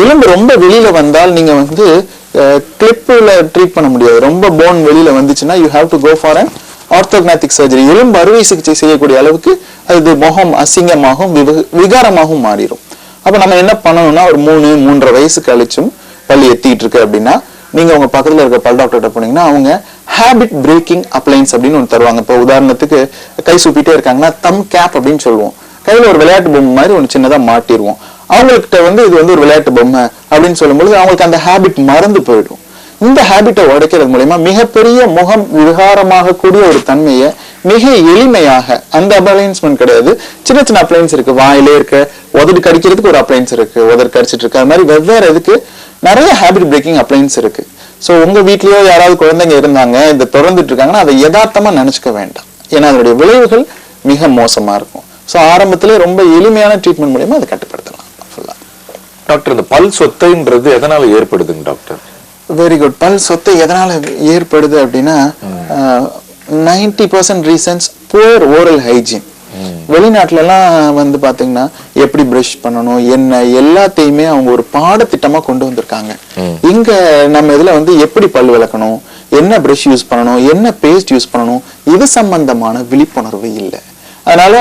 எலும்பு ரொம்ப வெளியில வந்தால் நீங்க வந்து கிளிப்ல ட்ரீட் பண்ண முடியாது. ரொம்ப போன் வெளியில வந்துச்சுன்னா you have to go for an orthognathic surgery. எலும்பு அறுவை சிகிச்சை செய்யக்கூடிய அளவுக்கு அது முகம் அசிங்கமாகவும் விகாரமாகவும் மாறிடும். அப்ப நம்ம என்ன பண்ணணும்னா ஒரு 3-3.5 வயசு கழிச்சும் பல்லு எத்திட்டு இருக்கு அப்படின்னா நீங்க உங்க பக்கத்துல இருக்க பல் டாக்டர்கிட்ட போனீங்கன்னா அவங்க ஹேபிட் பிரேக்கிங் அப்ளைன்ஸ் அப்படின்னு ஒன்று தருவாங்க. இப்போ உதாரணத்துக்கு கை சூப்பிட்டே இருக்காங்கன்னா தம் கேப் அப்படின்னு சொல்லுவோம். கையில ஒரு விளையாட்டு பொம்மை மாதிரி ஒன்று சின்னதா மாட்டிடுவோம். அவங்ககிட்ட வந்து இது வந்து ஒரு விளையாட்டு பொம்மை அப்படின்னு சொல்லும்போது அவங்களுக்கு அந்த ஹேபிட் மறந்து போயிடும். இந்த ஹேபிட்டை உடைக்கிறது மூலமா மிகப்பெரிய முகம் விகாரமாக கூடிய ஒரு தன்மையை மிக எளிமையாக, அந்த அப்ளைன்ஸ்மெண்ட் கிடையாது, சின்ன சின்ன அப்ளைன்ஸ் இருக்கு. வாயிலே இருக்க உதடு கடிக்கிறதுக்கு ஒரு அப்ளைன்ஸ் இருக்கு, உதடு கடிச்சிட்டு இருக்கு. அது மாதிரி வெவ்வேறு இதுக்கு நிறைய ஹேபிட் பிரேக்கிங் அப்ளைன்ஸ் இருக்கு. ஸோ உங்க வீட்லயோ யாராவது குழந்தைங்க இருந்தாங்க இதை தொடர்ந்துட்டு இருக்காங்கன்னா அதை யதார்த்தமா நினைச்சுக்க வேண்டாம். ஏன்னா அதனுடைய விளைவுகள் மிக மோசமா இருக்கும். ஸோ ஆரம்பத்திலே ரொம்ப எளிமையான ட்ரீட்மெண்ட் மூலமா அதை கட்டுப்படுத்தலாம். டாக்டர், இந்த பல் சொத்தைன்றது எதனால ஏற்படுதுங்க டாக்டர்? Very good. பல் சொத்தை எதனால ஏற்படுது அப்படின்னா 90% ரீசன்ஸ் புவர் ஓரல் ஹைஜீன். வெளிநாட்டுல எல்லாம் வந்து பாத்தீங்கன்னா எப்படி பிரஷ் பண்ணணும் என்ன எல்லாத்தையுமே அவங்க ஒரு பாடத்திட்டமா கொண்டு வந்திருக்காங்க. இங்க நம்ம இதுல வந்து எப்படி பல் விளக்கணும், என்ன பிரஷ் யூஸ் பண்ணணும், என்ன பேஸ்ட் யூஸ் பண்ணணும், இது சம்பந்தமான விழிப்புணர்வு இல்லை. அதனால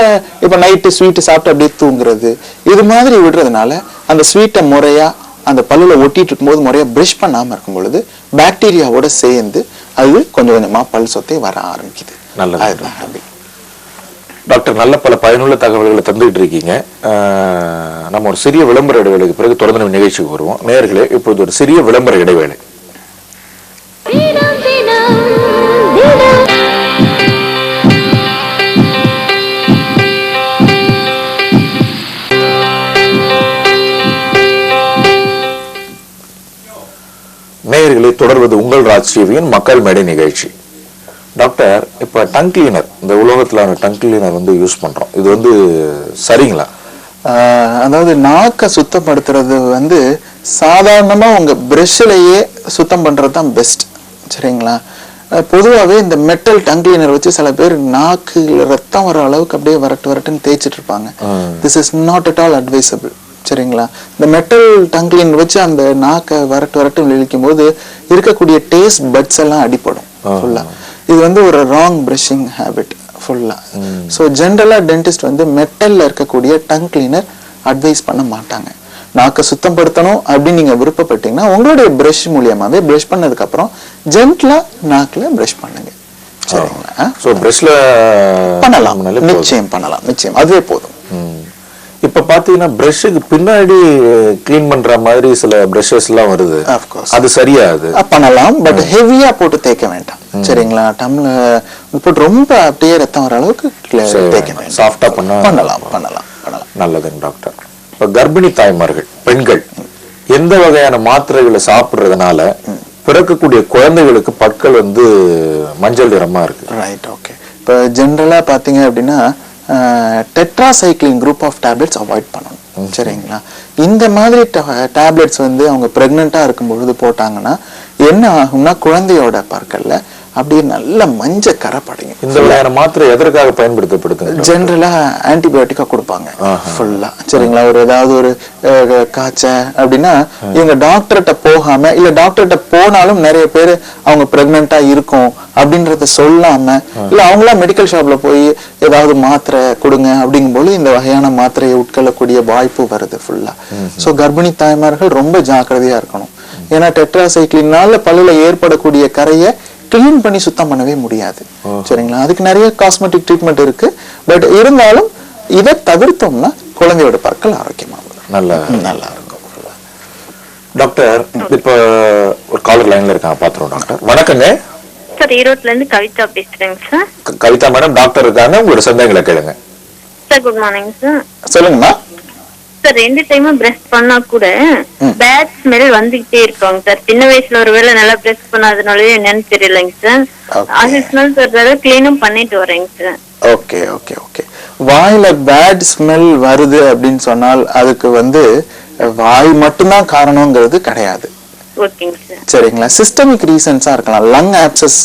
இப்ப நைட்டு ஸ்வீட்டு சாப்பிட்டு அப்படியே தூங்குறது இது மாதிரி விடுறதுனால அந்த ஸ்வீட்டை முறையா அந்த பல்லுல ஒட்டிட்டு இருக்கும்போது முறையா பிரஷ் பண்ணாம இருக்கும் பொழுது பாக்டீரியாவோட சேர்ந்து அது கொஞ்சம் கொஞ்சமா பல் சொத்தை வர ஆரம்பிக்குது. நல்லது டாக்டர், நல்ல பல பயனுள்ள தகவல்களை தந்துகிட்டு இருக்கீங்க. நம்ம ஒரு சிறிய விளம்பர இடைவேளைக்கு பிறகு தொடர்ந்து நிகழ்ச்சிக்கு வருவோம். நேயர்களே, இப்போது ஒரு சிறிய விளம்பர இடைவேளை. நேயர்களை தொடர்வது உங்கள் ராஜ்டிவியின் மக்கள் மேடை நிகழ்ச்சி. டாக்டர், இப்ப டங் கிளீனர், இந்த உலகத்துல டங் கிளீனர் வந்து யூஸ் பண்றோம், இது வந்து சரிங்களா? அதாவது நாக்கை சுத்தப்படுத்துறது வந்து சாதாரணமா உங்க பிரஷ்லயே சுத்தம் பண்றது தான் பெஸ்ட். சரிங்களா? பொதுவாகவே இந்த மெட்டல் டங் கிளீனர் வச்சு சில பேர் நாக்குல ரத்தம் வர அளவுக்கு அப்படியே வரட்டுன்னு தேய்ச்சிட்டு இருப்பாங்க. This is not at all advisable. சரிங்களா? இந்த மெட்டல் டங் கிளீனர் வச்சு அந்த நாக்கை வரட்டு இழுக்கும் போது இருக்கக்கூடிய டேஸ்ட் பட்ஸ் எல்லாம் அடிப்படும் ஃபுல்லா. இது வந்து ஒரு ராங் பிரஷிங் ஹேபிட் ஃபுல்லா. ஸோ ஜென்ரலா டென்டிஸ்ட் வந்து மெட்டல்ல இருக்கக்கூடிய டங் கிளீனர் அட்வைஸ் பண்ண மாட்டாங்க. நாக்கை சுத்தப்படுத்தணும் அப்படின்னு நீங்க விருப்பப்பட்டீங்கன்னா உங்களுடைய பிரஷ் மூலியமாவே பிரஷ் பண்ணதுக்கு அப்புறம் ஜென்ட்லா நாக்குல பிரஷ் பண்ணுங்க. சரிங்களா? ஸோ பிரஷ்ல பண்ணலாம், நிச்சயம் பண்ணலாம், நிச்சயம், அதுவே போதும். இப்ப பாத்தீங்கன்னா பிரஷ்க்கு பின்னாடி கிளீன் பண்ற மாதிரி சில பிரஷஸ் எல்லாம் வருது. அது சரியா? அது பண்ணலாம், பட் ஹெவியா போட்டு தேய்க்க வேண்டாம். சரிங்களா? டம்ல போட்டு ரொம்ப அப்படியே ரத்தம் வர அளவுக்கு தேய்க்க வேண்டாம். சாஃப்டா பண்ணலாம். நல்லதுங்க டாக்டர். இப்ப கர்ப்பிணி தாய்மார்கள், பெண்கள் எந்த வகையான மாத்திரைகளை சாப்பிடுறதுனால பிறக்கக்கூடிய குழந்தைகளுக்கு பற்கள் வந்து மஞ்சள் நிறமா இருக்கு? Right, okay. இப்ப ஜென்ரலா பாத்தீங்க அப்படின்னா tetracycline group of tablets avoid பண்ணணும். சரிங்களா? இந்த மாதிரி டேப்லெட்ஸ் வந்து அவங்க பிரெக்னெண்டா இருக்கும் பொழுது போட்டாங்கன்னா என்ன ஆகும்னா குழந்தையோட பற்கள்ல அப்படியே நல்ல மஞ்ச கரை படையும். இந்த வகையான மாத்திரை எதற்காக பயன்படுத்தப்படுது? ஜென்ரலா ஆன்டிபயோட்டிக்கா கொடுப்பாங்க ஃபுல்லா. சரிங்களா? ஒரு ஏதாவது ஒரு காய்ச்ச அப்படின்னா இவங்க டாக்டர்கிட்ட போகாம, இல்ல டாக்டர்கிட்ட போனாலும் நிறைய பேர் அவங்க பிரெக்னெண்டா இருக்கும் அப்படின்றத சொல்லாம, இல்ல அவங்களா மெடிக்கல் ஷாப்ல போய் ஏதாவது மாத்திரை கொடுங்க அப்படிங்கும்போது இந்த வகையான மாத்திரையை உட்கொள்ளக்கூடிய வாய்ப்பு வருது ஃபுல்லா. ஸோ கர்ப்பிணி தாய்மார்கள் ரொம்ப ஜாக்கிரதையா இருக்கணும். ஏன்னா டெட்ராசைக்ளினால பல்லுல ஏற்படக்கூடிய கரையை கிளீன் பண்ணி சுத்தம் பண்ணவே முடியாது. சரிங்களா? அதுக்கு நிறைய காஸ்மெட்டிக் ட்ரீட்மெண்ட் இருக்கு. பட் இருந்தாலும் இதை தவிர்த்தோம்னா குழந்தையோட பற்கள் ஆரோக்கியமா நல்லா இருக்கும். டாக்டர், இப்ப ஒரு காலர் லைன்ல இருக்காங்க, பாத்துறோம். டாக்டர் வணக்கங்க. சார், ஈரோட்ல இருந்து கவிதா பேசுறேங்க சார். கவிதா மேடம், டாக்டர் இருக்காங்க, உங்களோட சந்தேகங்களை கேளுங்க. Sir, good morning sir. சொல்லுங்கம்மா. சார், 2 டைமும் பிரஷ் பண்ணா கூட பேட் ஸ்மெல் வந்துகிட்டே இருக்காங்க சார். சின்ன வயசுல ஒருவேளை நல்லா பிரஷ் பண்ணாதனாலே என்னன்னு தெரியலங்க சார். அது ஸ்மெல் சொல்றத கிளீனும் பண்ணிட்டு வரேங்க சார். Okay okay okay. வாயில பேட் ஸ்மெல் வருது அப்படின்னு சொன்னால் அதுக்கு வந்து வாய் மட்டும்தான் காரணங்கிறது கிடையாது. ஓகேங்க சார். சரிங்களா? சிஸ்டமிக் ரீசன்ஸா இருக்கலாம். லங் ஆப்சஸ்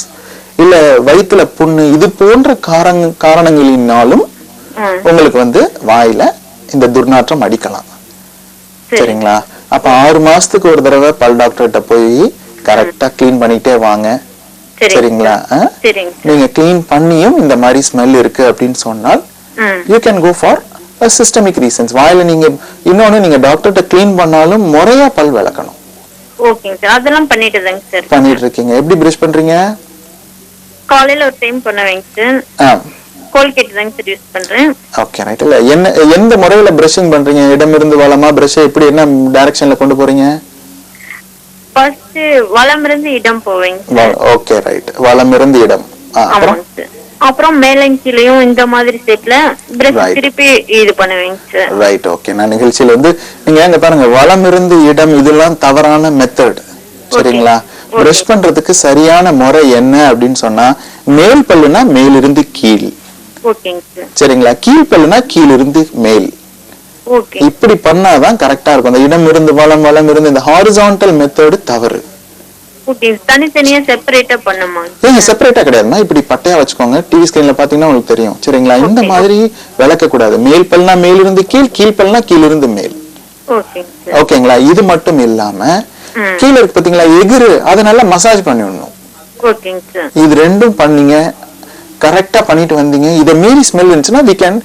இல்ல வயிற்றுல புண்ணு இது போன்ற காரணங்களினாலும் உங்களுக்கு வந்து வாயில இந்த துர்நாற்றம் அடிக்கலாம். சரிங்களா? அப்ப 6 மாசத்துக்கு ஒரு தடவை பல் டாக்டர்கிட்ட போய் கரெக்டா கிளீன் பண்ணிட்டே வாங்க. சரிங்களா? நீங்க கிளீன் பண்ணியும் இந்த மாதிரி ஸ்மெல் இருக்கு அப்படின்னு சொன்னால் you can go for a systemic reasons. வாயில நீங்க இன்னொன்னு நீங்க டாக்டர்கிட்ட கிளீன் பண்ணாலும் முறையா பல் விளக்கணும். ஓகேங்க சார், அதெல்லாம் பண்ணிட்டுதாங்க சார். பண்ணிட்டு இருக்கீங்க. எப்படி பிரஷ் பண்றீங்க? காலையில ஒரு டைம் பண்ணுவேங்க சார். கோல்கேட் தாங்க சார் யூஸ் பண்றேன். Okay right. இல்ல எந்த முறையில பிரஷிங் பண்றீங்க? இடமிருந்து வலமா பிரஷ் எப்படி என்ன டைரக்ஷன்ல கொண்டு போறீங்க? ஃபர்ஸ்ட் வலமிருந்து இடம் போவேங்க. Okay right. வலமிருந்து இடம். அப்புறம் மேலும் கீழையும் இந்த மாதிரி ஷேப்ல பிரஷ் திருப்பி இது பண்ணுவேங்க சார். ரைட். ஓகே. நான் நிகழ்ச்சியில வந்து நீங்க எங்க பாருங்க வலமிருந்து இடம் இதெல்லாம் தவறான மெத்தட். சரிங்களா? பிரஷ் பண்றதுக்கு சரியான முறை என்ன அப்படின்னு சொன்னா மேல் பல்லுனா மேலிருந்து கீழ். ஓகேங்க சார். சரிங்களா? கீழ் பல்லுனா கீழிருந்து மேல். ஓகே. இப்படி பண்ணாதான் கரெக்டா இருக்கும். அந்த இடம் இருந்து வலம் வலம் இருந்து இந்த ஹாரிசான்டல் மெத்தட் தவறு. ஓகே. தனித்தனியா செப்பரேட்டா பண்ணுமா? ஏங்க செப்பரேட்டா கிடையாதுமா. இப்படி பட்டையா வச்சுக்கோங்க. டிவி ஸ்கிரீன்ல பாத்தீங்கன்னா உங்களுக்கு தெரியும். சரிங்களா? இந்த மாதிரி விளக்க கூடாது. மேல் பல்னா மேலிருந்து கீழ், கீழ் பல்னா கீழிருந்து மேல். ஓகேங்களா? இது மட்டும் இல்லாம கீழ இருக்கு பாத்தீங்களா எகிரு, அதை நல்லா மசாஜ் பண்ணி விடணும். இது ரெண்டும் பண்ணீங்க கரெக்டா பண்ணிட்டு வந்தீங்க. இதை மீறி ஸ்மெல் இருந்துச்சுன்னா we can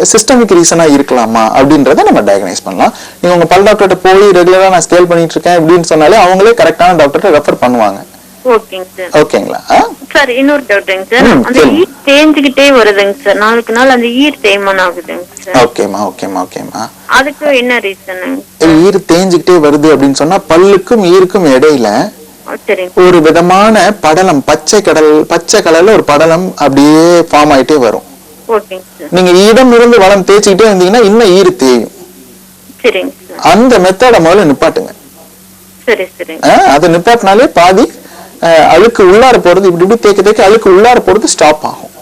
சிஸ்டமிக் ரீசனா இருக்கலாமா அப்படின்றத நம்ம டயக்னைஸ் பண்ணலாம். நீங்க உங்க பல் டாக்டர்கிட்ட போய் ரெகுலரா நான் ஸ்கேல் பண்ணிட்டு இருக்கேன் அப்படின்னு சொன்னாலே அவங்களே கரெக்டான டாக்டர்கிட்ட ரெஃபர் பண்ணுவாங்க. ஓகேங்களா? சார் இன்னொரு டவுட்ங்க சார், அந்த ஈர் தேஞ்சிக்கிட்டே வருதுங்க சார், நாளுக்கு நாள் அந்த ஈர் தேய்மானம் ஆகுதுங்க சார். ஓகேமா. அதுக்கு என்ன ரீசன்? ஈர் தேஞ்சிக்கிட்டே வருது அப்படின்னு சொன்னா பல்லுக்கும் ஈருக்கும் இடையில ஒரு விதமான படலம், பச்சை கலர்ல ஒரு படலம் அப்படியே ஃபார்ம் ஆயிட்டே வரும். நீங்க இடம் இருந்து வளம் தேய்ச்சிக்கிட்டே இருந்தீங்கன்னா இன்னும் ஈரு தேயும். அந்த மெத்தட முதல்ல நிப்பாட்டுங்க. அதை நிப்பாட்டினாலே பாதி அழுக்கு உள்ளார போறது இப்படி தேய்க்க அழுக்கு உள்ளார போறது ஸ்டாப் ஆகும்.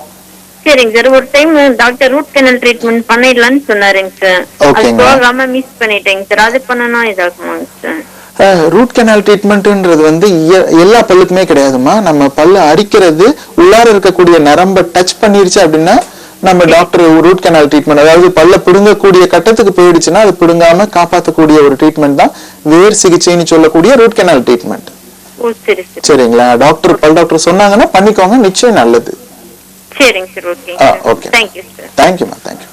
சரிங்க சார். ஒரு டைம் டாக்டர் ரூட் கனல் ட்ரீட்மெண்ட் பண்ணிடலாம்னு சொன்னாருங்க சார். அது போகாம மிஸ் பண்ணிட்டேங்க சார். அது பண்ணனா இதாகுமாங்க சார்? ரூட் கனால் ட்ரீட்மெண்ட்ன்றது வந்து எல்லா பல்லுக்குமே கிடையாதுமா. நம்ம பல்லு அரிக்கிறது உள்ளார இருக்கக்கூடிய நரம்ப டச் பண்ணிருச்சு அப்படின்னா நம்ம டாக்டர் ரூட் கனால் ட்ரீட்மெண்ட், அதாவது பல்ல பிடுங்கக்கூடிய கட்டத்துக்கு போயிடுச்சுன்னா அது பிடுங்காம காப்பாற்றக்கூடிய ஒரு ட்ரீட்மெண்ட் தான் வேர் சிகிச்சைன்னு சொல்லக்கூடிய ரூட் கனால் ட்ரீட்மெண்ட். சரிங்களா? டாக்டர் பல் டாக்டர் சொன்னாங்கன்னா பண்ணிக்கோங்க, நிச்சயம் நல்லது. சரிங்க sir. Okay. Okay. Thank you sir. தேங்க்யூமா. தேங்க்யூ.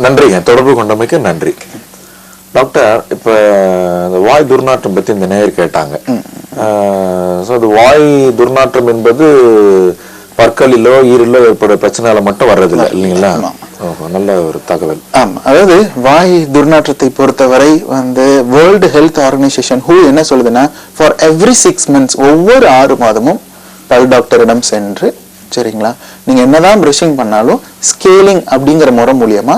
நன்றிங்க. தொடர்பு கொண்டமைக்கு நன்றி. டாக்டர், இப்ப இந்த வாய் துர்நாற்றம் பத்தி இந்த நேயர் கேட்டாங்க. வாய் துர்நாற்றம் என்பது பற்களிலோ ஈரிலோ ஏற்பட பிரச்சனையால மட்டும் வர்றதில்லை இல்லைங்களா? நல்ல ஒரு தகவல். ஆமா, அதாவது வாய் துர்நாற்றத்தை பொறுத்தவரை வந்து வேர்ல்டு ஹெல்த் ஆர்கனைசேஷன் WHO என்ன சொல்லுதுன்னா ஃபார் எவ்ரி 6 months ஒவ்வொரு 6 மாதமும் பல் டாக்டரிடம் சென்று, சரிங்களா, நீங்க என்னதான் பிரஷிங் பண்ணாலும் ஸ்கேலிங் அப்படிங்கிற முறை மூலியமா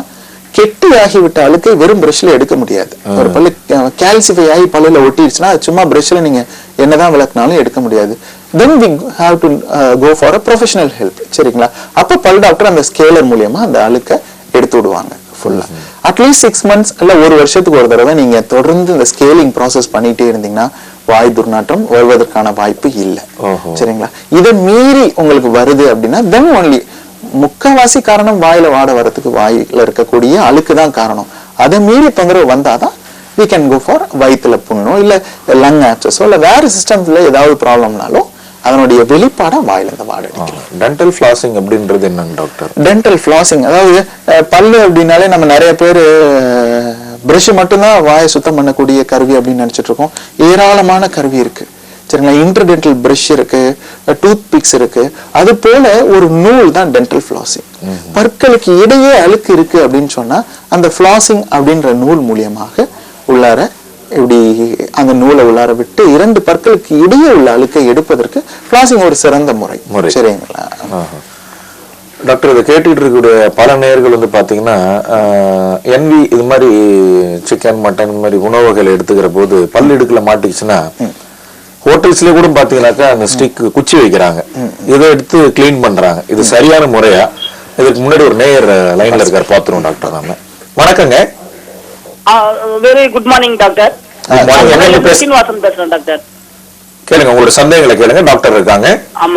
கெட்டி ஆகிவிட்ட அழுக்கை வெறும் பிரஷ்ல எடுக்க முடியாது. ஒரு பல்லு கால்சிஃபை ஆகி பல்லுல ஒட்டிடுச்சுன்னா சும்மா பிரஷ்ல நீங்க என்னதான் விளக்குனாலும் எடுக்க முடியாது. then we have to go for a professional help. சரிங்களா? அப்ப பல் டாக்டர் அந்த ஸ்கேலர் மூலியமா அந்த அழுக்க எடுத்து விடுவாங்க ஃபுல்லா. அட்லீஸ்ட் 6 months இல்ல ஒரு வருஷத்துக்கு ஒரு தடவை நீங்க தொடர்ந்து இந்த ஸ்கேலிங் ப்ராசஸ் பண்ணிட்டே இருந்தீங்கன்னா வாய் துர்நாற்றம் வருவதற்கான வாய்ப்பு இல்லை. சரிங்களா? இதை மீறி உங்களுக்கு வருது அப்படின்னா then only முக்காவாசி காரணம் வாயில வாட வரதுக்கு வாயில இருக்கக்கூடிய அழுக்கு தான் காரணம். அதை மீறி தொந்தரவு வந்தாதான் we can go for வயிற்றுல புண்ணோ இல்ல லங் ஆப்சஸோ இல்ல வேற சிஸ்டம்ல ஏதாவது ப்ராப்ளம்னாலும் அதனுடைய வெளிப்பாடா வாயில இந்த வாட அடிக்கும். டென்டல் ஃபிளாசிங் அப்படின்றது என்னங்க டாக்டர்? டென்டல் ஃபிளாசிங் அதாவது பல்லு அப்படின்னாலே நம்ம நிறைய பேர் பிரஷ் மட்டும்தான் வாயை சுத்தம் பண்ணக்கூடிய கருவி அப்படின்னு நினைச்சிட்டு இருக்கோம். ஏராளமான கருவி இருக்கு. சரிங்களா? இன்டர்டென்டல் பிரஷ் இருக்கு, டூத் பிக்ஸ் இருக்கு. அது போல ஒரு நூல் தான் டென்டல் ஃபிளாசிங். பற்களுக்கு இடையே அழுக்கு இருக்கு அப்படின்னு சொன்னா அந்த ஃபிளாசிங் அப்படின்ற நூல் மூலியமாக உள்ளார இப்படி அந்த நூலை உள்ளார விட்டு 2 பற்களுக்கு இடையே உள்ள அழுக்கை எடுப்பதற்கு ஃபிளாசிங் ஒரு சிறந்த முறை. சரிங்களா டாக்டர்? இதை கேட்டுட்டு இருக்கக்கூடிய பல நேயர்கள் வந்து பாத்தீங்கன்னா என்வி இது மாதிரி சிக்கன் மட்டன் இந்த மாதிரி உணவுகள் எடுத்துக்கிற போது பல் இடுக்குல மாட்டிச்சுன்னா ஹோட்டல்ஸ்ல கூட பாத்தீங்கன்னாக்கா அந்த ஸ்டிக் குச்சி வைக்கிறாங்க, இதை எடுத்து கிளீன் பண்றாங்க. இது சரியான முறையா? இதுக்கு முன்னாடி ஒரு நேயர் லைன்ல இருக்காரு, பாத்துருவோம் டாக்டர். நாம வணக்கங்க. Very good morning doctor. பேசுறேன் டாக்டர். கேளுங்க, உங்களோட சந்தேகங்களை கேளுங்க, டாக்டர் இருக்காங்க. ஆமாங்க.